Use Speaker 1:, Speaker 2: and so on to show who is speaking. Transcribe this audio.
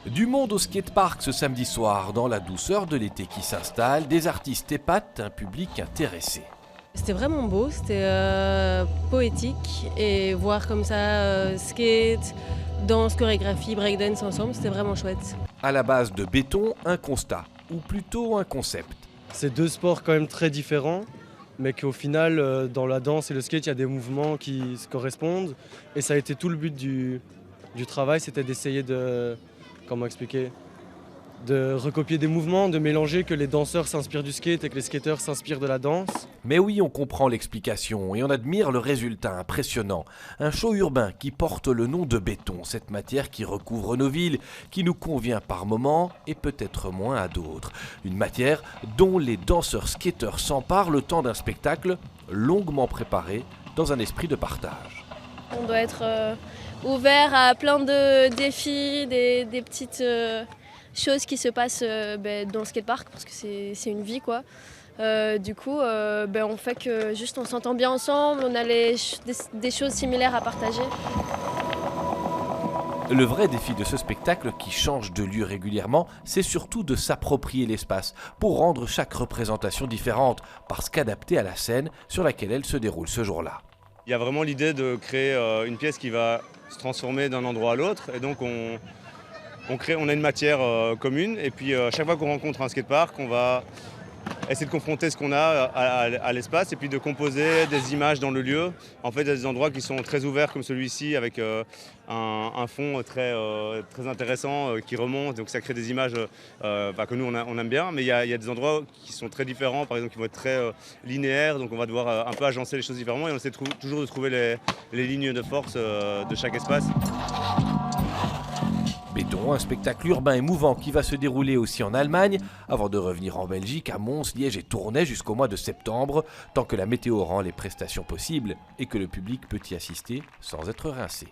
Speaker 1: Du monde au skatepark ce samedi soir, dans la douceur de l'été qui s'installe, des artistes épatent un public intéressé.
Speaker 2: C'était vraiment beau, c'était poétique et voir comme ça skate, danse, chorégraphie, breakdance ensemble, c'était vraiment chouette.
Speaker 1: À la base de béton, un constat, ou plutôt un concept.
Speaker 3: C'est deux sports quand même très différents, mais qu'au final, dans la danse et le skate, il y a des mouvements qui se correspondent. Et ça a été tout le but du travail, c'était d'essayer de, comment expliquer, de recopier des mouvements, de mélanger, que les danseurs s'inspirent du skate et que les skateurs s'inspirent de la danse.
Speaker 1: Mais oui, on comprend l'explication et on admire le résultat impressionnant. Un show urbain qui porte le nom de béton, cette matière qui recouvre nos villes, qui nous convient par moments et peut-être moins à d'autres. Une matière dont les danseurs skateurs s'emparent le temps d'un spectacle longuement préparé dans un esprit de partage.
Speaker 4: On doit être ouvert à plein de défis, des petites choses qui se passent dans le skatepark parce que c'est une vie quoi. Du coup, on fait que juste on s'entend bien ensemble, on a des choses similaires à partager.
Speaker 1: Le vrai défi de ce spectacle, qui change de lieu régulièrement, c'est surtout de s'approprier l'espace pour rendre chaque représentation différente, parce qu'adaptée à la scène sur laquelle elle se déroule ce jour-là.
Speaker 5: Il y a vraiment l'idée de créer une pièce qui va se transformer d'un endroit à l'autre, et donc on a une matière commune, et puis chaque fois qu'on rencontre un skatepark, on va essayer de confronter ce qu'on a à l'espace et puis de composer des images dans le lieu. En fait, il y a des endroits qui sont très ouverts comme celui-ci avec un fond très intéressant qui remonte, donc ça crée des images que nous on aime bien, mais il y a des endroits qui sont très différents, par exemple qui vont être très linéaires, donc on va devoir un peu agencer les choses différemment et on essaie toujours de trouver les lignes de force de chaque espace.
Speaker 1: Béton, un spectacle urbain émouvant qui va se dérouler aussi en Allemagne, avant de revenir en Belgique, à Mons, Liège et Tournai jusqu'au mois de septembre, tant que la météo rend les prestations possibles et que le public peut y assister sans être rincé.